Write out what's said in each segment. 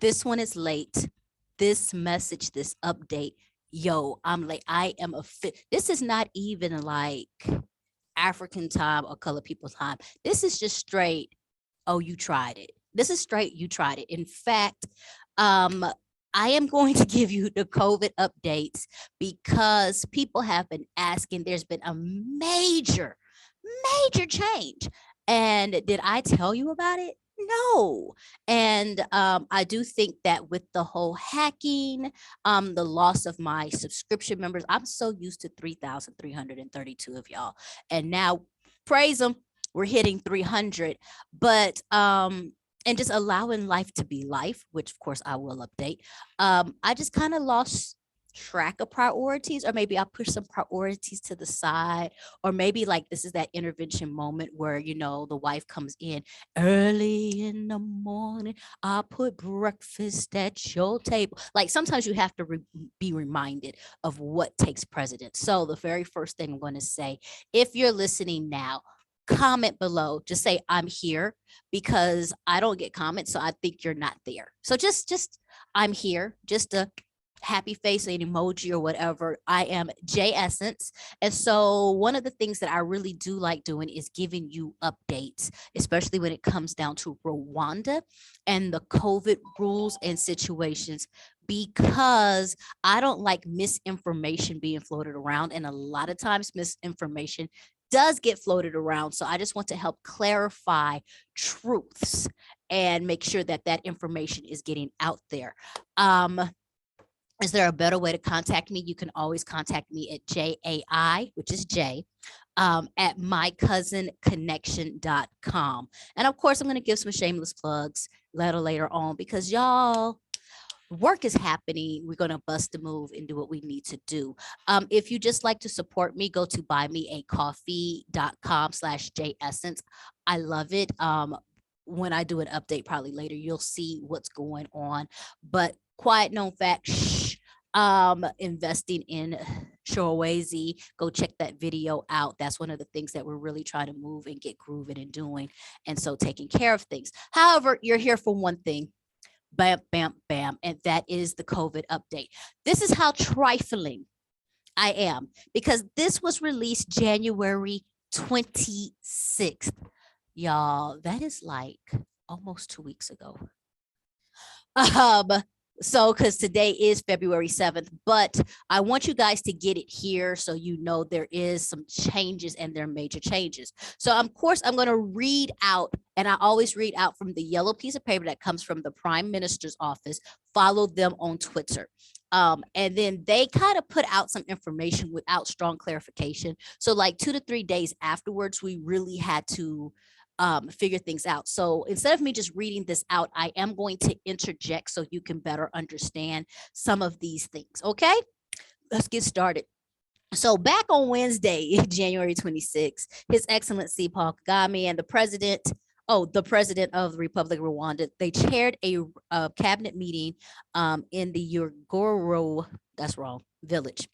This one is late. This message, this update, yo, I'm late. I am a fit. This is not even like African time or color people time. This is just straight, oh, you tried it. This is straight, you tried it. In fact, um, I am going to give you the COVID updates because people have been asking. There's been a major change. And did I tell you about it? No. And I do think that with the whole hacking, the loss of my subscription members, I'm so used to 3,332 of y'all. And now, praise them, we're hitting 300. But and just allowing life to be life, which of course I will update. I just kind of lost track of priorities, or maybe I push some priorities to the side, or maybe like this is that intervention moment where the wife comes in early in the morning. I put breakfast at your table. Like sometimes you have to be reminded of what takes precedence. So the very first thing I'm going to say, if you're listening now, comment below, just say I'm here, because I don't get comments, so I think you're not there. So just I'm here, just a happy face, an emoji or whatever. I am J Essence. And so one of the things that I really do like doing is giving you updates, especially when it comes down to Rwanda and the COVID rules and situations, because I don't like misinformation being floated around. And a lot of times misinformation does get floated around. So I just want to help clarify truths and make sure that that information is getting out there. Is there a better way to contact me? You can always contact me at JAI, which is J, at mycousinconnection.com. And of course, I'm going to give some shameless plugs later on, because y'all, work is happening. We're going to bust a move and do what we need to do. If you just like to support me, go to buymeacoffee.com/JEssence. I love it. When I do an update, probably later, you'll see what's going on. But quiet known fact, investing in Shorwazy, go check that video out. That's one of the things that we're really trying to move and get grooving and doing. And so taking care of things. However, you're here for one thing. Bam, bam, bam. And that is the COVID update. This is how trifling I am, because this was released January 26th. Y'all, that is like almost 2 weeks ago. Um, so because today is February 7th, but I want you guys to get it here so you know there is some changes, and they're major changes. So of course I'm going to read out, and I always read out from the yellow piece of paper that comes from the Prime Minister's office. Follow them on Twitter. And then they kind of put out some information without strong clarification. So like 2 to 3 days afterwards, we really had to figure things out. So instead of me just reading this out, I am going to interject so you can better understand some of these things. Okay, let's get started. So back on Wednesday, January 26th, His Excellency Paul Kagame and the president of the Republic of Rwanda, they chaired a cabinet meeting in the Yugoro, that's wrong, village.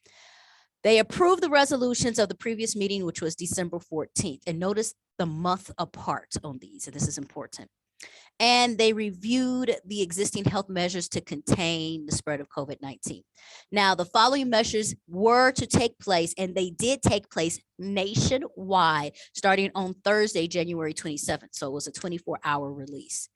They approved the resolutions of the previous meeting, which was December 14th. And notice the month apart on these, and this is important. And they reviewed the existing health measures to contain the spread of COVID-19. Now, the following measures were to take place, and they did take place nationwide starting on Thursday, January 27th. So it was a 24-hour release.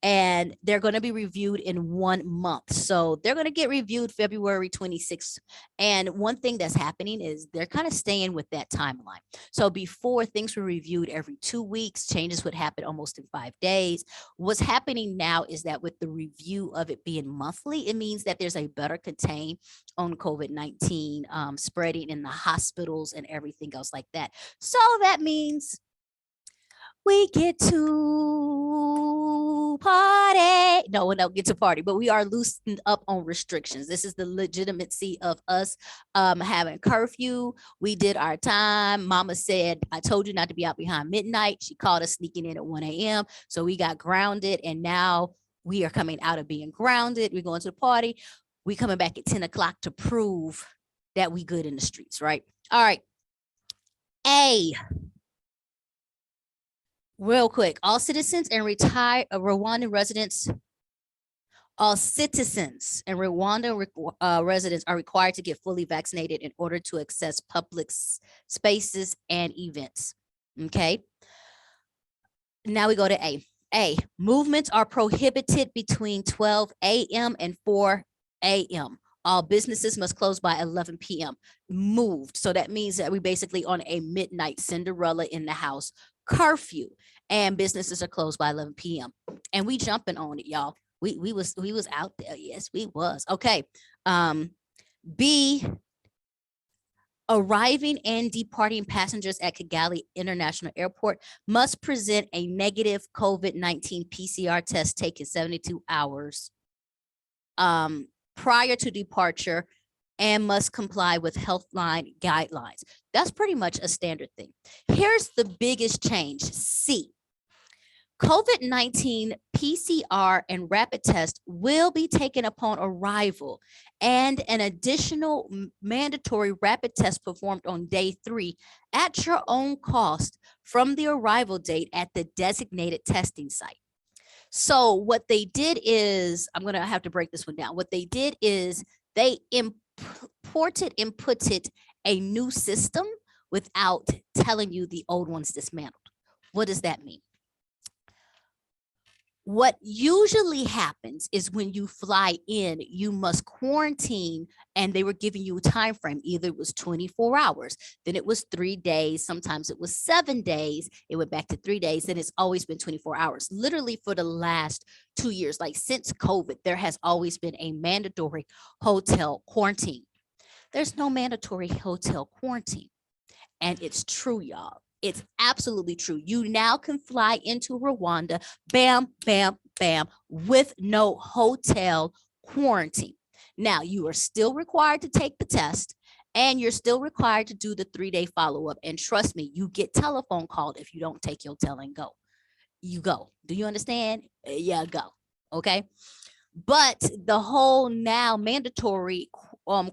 And they're going to be reviewed in 1 month. So they're going to get reviewed February 26th. And one thing that's happening is they're kind of staying with that timeline. So before, things were reviewed every 2 weeks, changes would happen almost in 5 days. What's happening now is that with the review of it being monthly, it means that there's a better contain on COVID-19 spreading in the hospitals and everything else like that. So that means we get to party. No, we don't get to party, but we are loosened up on restrictions. This is the legitimacy of us having curfew. We did our time. Mama said, I told you not to be out behind midnight. She caught us sneaking in at 1 a.m. So we got grounded, and now we are coming out of being grounded. We're going to the party. We coming back at 10 o'clock to prove that we good in the streets, right? All right. Real quick, all citizens and retired Rwandan residents All citizens in Rwanda residents are required to get fully vaccinated in order to access public spaces and events. Okay. Now we go to A. A, movements are prohibited between 12 a.m. and 4 a.m. All businesses must close by 11 p.m. Moved. So that means that we basically on a midnight Cinderella in the house curfew, and businesses are closed by 11 p.m. And we jumping on it, y'all. We was out there. Yes, we was. Okay. B, arriving and departing passengers at Kigali International Airport must present a negative COVID-19 PCR test taken 72 hours prior to departure and must comply with Healthline guidelines. That's pretty much a standard thing. Here's the biggest change. C, COVID-19 PCR and rapid test will be taken upon arrival, and an additional mandatory rapid test performed on day 3 at your own cost from the arrival date at the designated testing site. So what they did is, I'm going to have to break this one down. What they did is they inputted a new system without telling you the old one's dismantled. What does that mean? What usually happens is when you fly in, you must quarantine, and they were giving you a time frame. Either it was 24 hours, then it was 3 days, sometimes it was 7 days, it went back to 3 days, and it's always been 24 hours. Literally for the last 2 years, like since COVID, there has always been a mandatory hotel quarantine. There's no mandatory hotel quarantine. And it's true, y'all. It's absolutely true. You now can fly into Rwanda, bam, bam, bam, with no hotel quarantine. Now, you are still required to take the test, and you're still required to do the 3-day follow-up. And trust me, you get telephone called if you don't take your hotel and go. You go. Do you understand? Yeah, go. Okay. But the whole now mandatory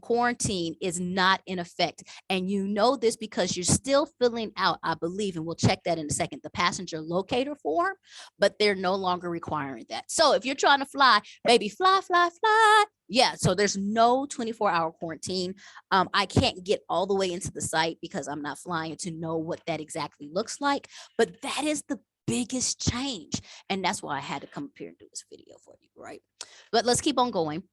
quarantine is not in effect. And you know this because you're still filling out, I believe, and we'll check that in a second, the passenger locator form, but they're no longer requiring that. So if you're trying to fly, baby, fly, fly, fly. Yeah, so there's no 24-hour quarantine. I can't get all the way into the site because I'm not flying to know what that exactly looks like, but that is the biggest change. And that's why I had to come up here and do this video for you, right? But let's keep on going.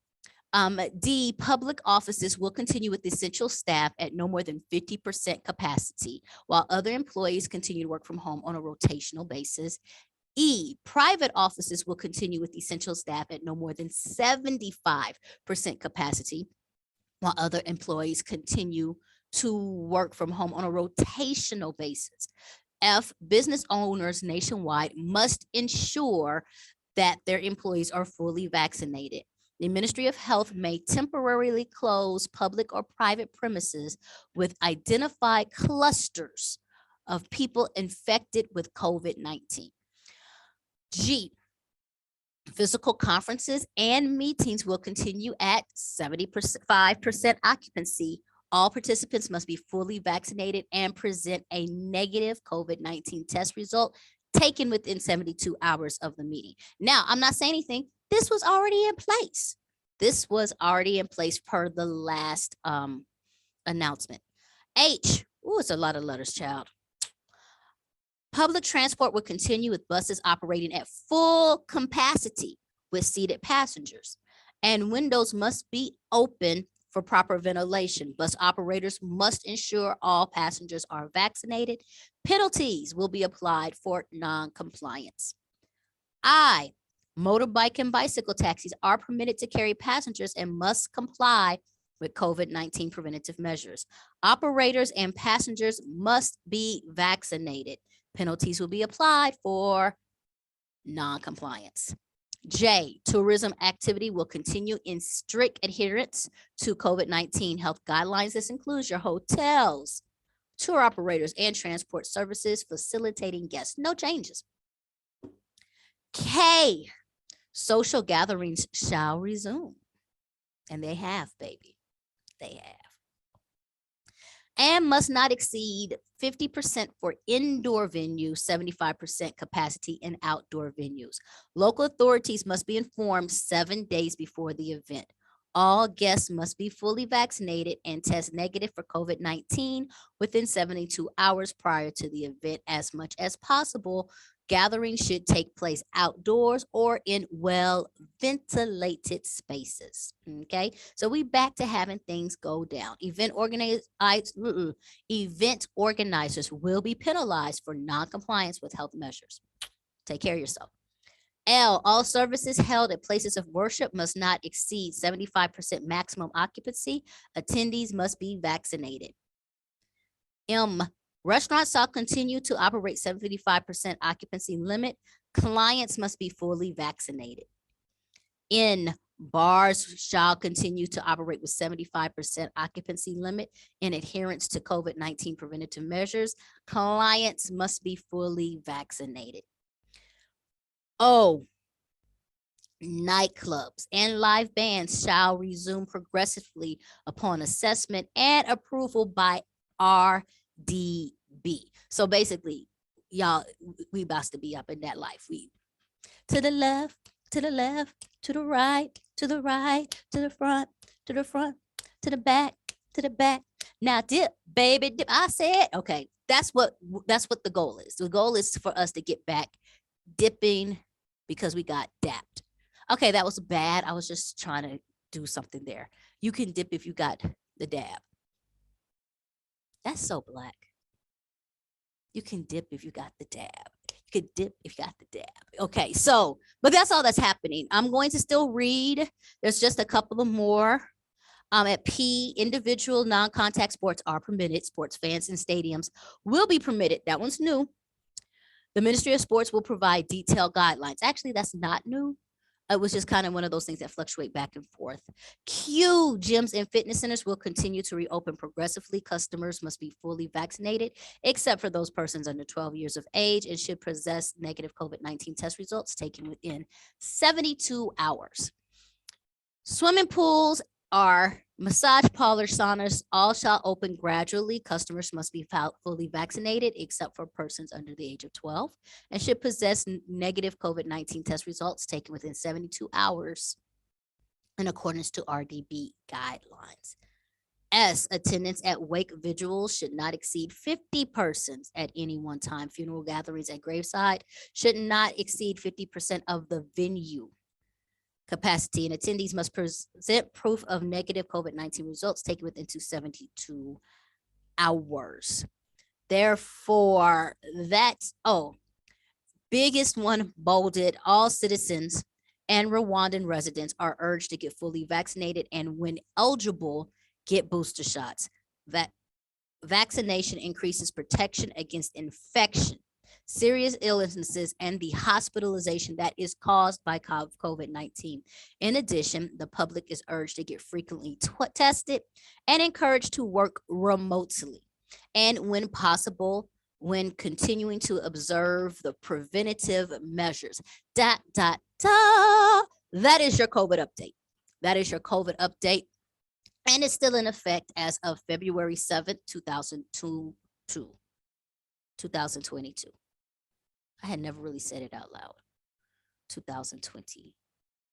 D, public offices will continue with essential staff at no more than 50% capacity, while other employees continue to work from home on a rotational basis. E, private offices will continue with essential staff at no more than 75% capacity, while other employees continue to work from home on a rotational basis. F, business owners nationwide must ensure that their employees are fully vaccinated. The Ministry of Health may temporarily close public or private premises with identified clusters of people infected with COVID-19. G, physical conferences and meetings will continue at 75% occupancy. All participants must be fully vaccinated and present a negative COVID-19 test result taken within 72 hours of the meeting. Now, I'm not saying anything. This was already in place. This was already in place per the last announcement. H, it's a lot of letters, child. Public transport will continue with buses operating at full capacity with seated passengers, and windows must be open for proper ventilation. Bus operators must ensure all passengers are vaccinated. Penalties will be applied for non-compliance. I, motorbike and bicycle taxis are permitted to carry passengers and must comply with COVID-19 preventative measures. Operators and passengers must be vaccinated. Penalties will be applied for non-compliance. J, tourism activity will continue in strict adherence to COVID-19 health guidelines. This includes your hotels, tour operators, and transport services facilitating guests. No changes. K, social gatherings shall resume. And they have, baby. They have. and must not exceed 50% for indoor venues, 75% capacity in outdoor venues. Local authorities must be informed 7 days before the event. All guests must be fully vaccinated and test negative for COVID-19 within 72 hours prior to the event as much as possible. Gatherings should take place outdoors or in well ventilated spaces. Okay, so we back to having things go down. Event organizers will be penalized for non-compliance with health measures. Take care of yourself. L, all services held at places of worship must not exceed 75% maximum occupancy. Attendees must be vaccinated. M, restaurants shall continue to operate 75% occupancy limit. Clients must be fully vaccinated. N, bars shall continue to operate with 75% occupancy limit in adherence to COVID-19 preventative measures. Clients must be fully vaccinated. O, nightclubs and live bands shall resume progressively upon assessment and approval by RDB. So basically, y'all, we about to be up in that life. We to the left, to the left, to the right, to the right, to the front, to the front, to the back, to the back. Now dip, baby, dip. I said, okay, that's what the goal is. The goal is for us to get back dipping because we got dapped. Okay, that was bad. I was just trying to do something there. You can dip if you got the dab. That's so Black. You can dip if you got the dab. You can dip if you got the dab. Okay, so, but that's all that's happening. I'm going to still read. There's just a couple of more. At P, individual non-contact sports are permitted. Sports fans in stadiums will be permitted. That one's new. The Ministry of Sports will provide detailed guidelines. Actually, that's not new. It was just kind of one of those things that fluctuate back and forth. Q, gyms and fitness centers will continue to reopen progressively. Customers must be fully vaccinated, except for those persons under 12 years of age and should possess negative COVID-19 test results taken within 72 hours. Swimming pools are massage parlors, saunas, all shall open gradually. Customers must be fully vaccinated except for persons under the age of 12 and should possess negative COVID-19 test results taken within 72 hours in accordance to RDB guidelines. S, attendance at wake vigils should not exceed 50 persons at any one time. Funeral gatherings at graveside should not exceed 50% of the venue capacity, and attendees must present proof of negative COVID-19 results taken within 72 hours. Therefore, that's, biggest one bolded, all citizens and Rwandan residents are urged to get fully vaccinated and when eligible, get booster shots. Vaccination increases protection against infection, serious illnesses, and the hospitalization that is caused by COVID-19. In addition, the public is urged to get frequently tested and encouraged to work remotely. And when possible, when continuing to observe the preventative measures. That is your COVID update. That is your COVID update. And it's still in effect as of February 7th, 2022. I had never really said it out loud. 2020,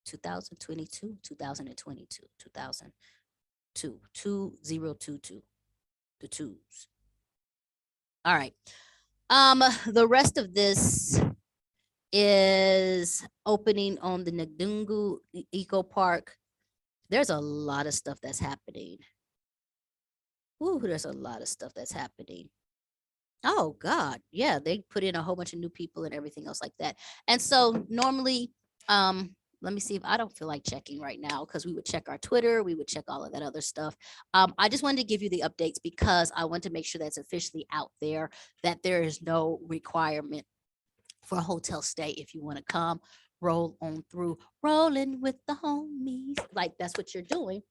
2022, 2022, 2002, 2022, the twos. All right. The rest of this is opening on the Ndungu Eco Park. There's a lot of stuff that's happening. Ooh, there's a lot of stuff that's happening. Oh God, yeah, they put in a whole bunch of new people and everything else like that. And so normally, let me see if I don't feel like checking right now because we would check our Twitter, we would check all of that other stuff. I just wanted to give you the updates because I want to make sure that's officially out there, that there is no requirement for a hotel stay if you want to come, roll on through, rolling with the homies, like that's what you're doing.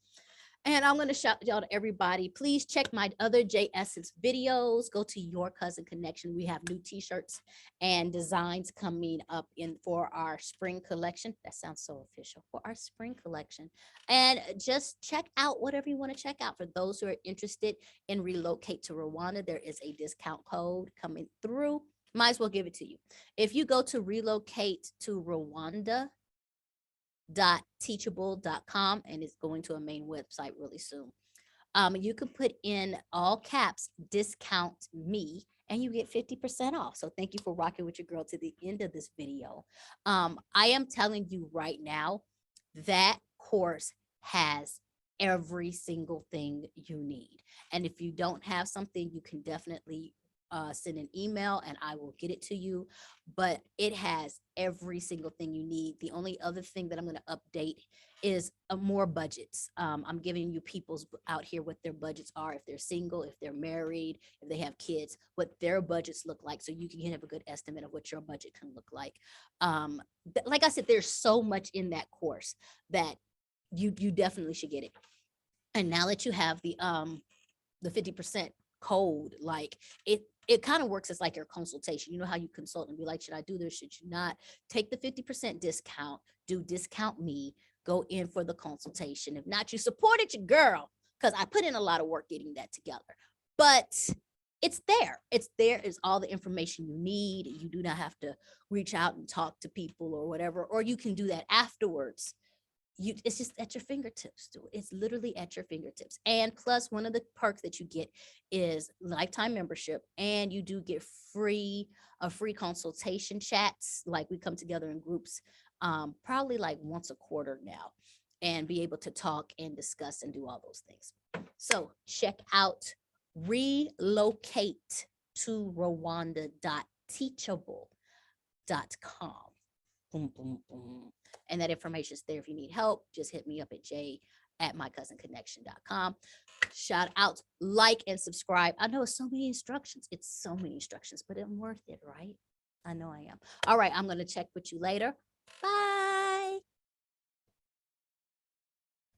And I'm going to shout out to everybody. Please check my other J Essence videos. Go to Your Cousin Connection. We have new t-shirts and designs coming up in for our spring collection. That sounds so official. For our spring collection. And just check out whatever you want to check out. For those who are interested in relocate to Rwanda, there is a discount code coming through. Might as well give it to you. If you go to relocate to Rwanda, teachable.com, and it's going to a main website really soon. You can put in all caps discount me and you get 50% off. So thank you for rocking with your girl to the end of this video. I am telling you right now, that course has every single thing you need. And if you don't have something, you can definitely send an email and I will get it to you. But it has every single thing you need. The only other thing that I'm going to update is more budgets. I'm giving you people's out here what their budgets are, if they're single, if they're married, if they have kids, what their budgets look like, so you can have a good estimate of what your budget can look like. Like I said, there's so much in that course that you definitely should get it. And now that you have the 50% code, like it kind of works as like your consultation. You know how you consult and be like, should I do this? Should you not? Take the 50% discount, do discount me, go in for the consultation. If not, you supported your girl, because I put in a lot of work getting that together. But it's there. It's there is all the information you need. You do not have to reach out and talk to people or whatever, or you can do that afterwards. It's just at your fingertips. It's literally at your fingertips. And plus, one of the perks that you get is lifetime membership, and you do get free consultation chats. Like, we come together in groups probably like once a quarter now, and be able to talk and discuss and do all those things. So check out relocate to Rwanda.teachable.com. Boom, boom, boom. And that information is there. If you need help, just hit me up at j@mycousinconnection.com. Shout out, like, and subscribe. I know it's so many instructions. It's so many instructions, but I'm worth it, right? I know I am. All right, I'm going to check with you later. Bye.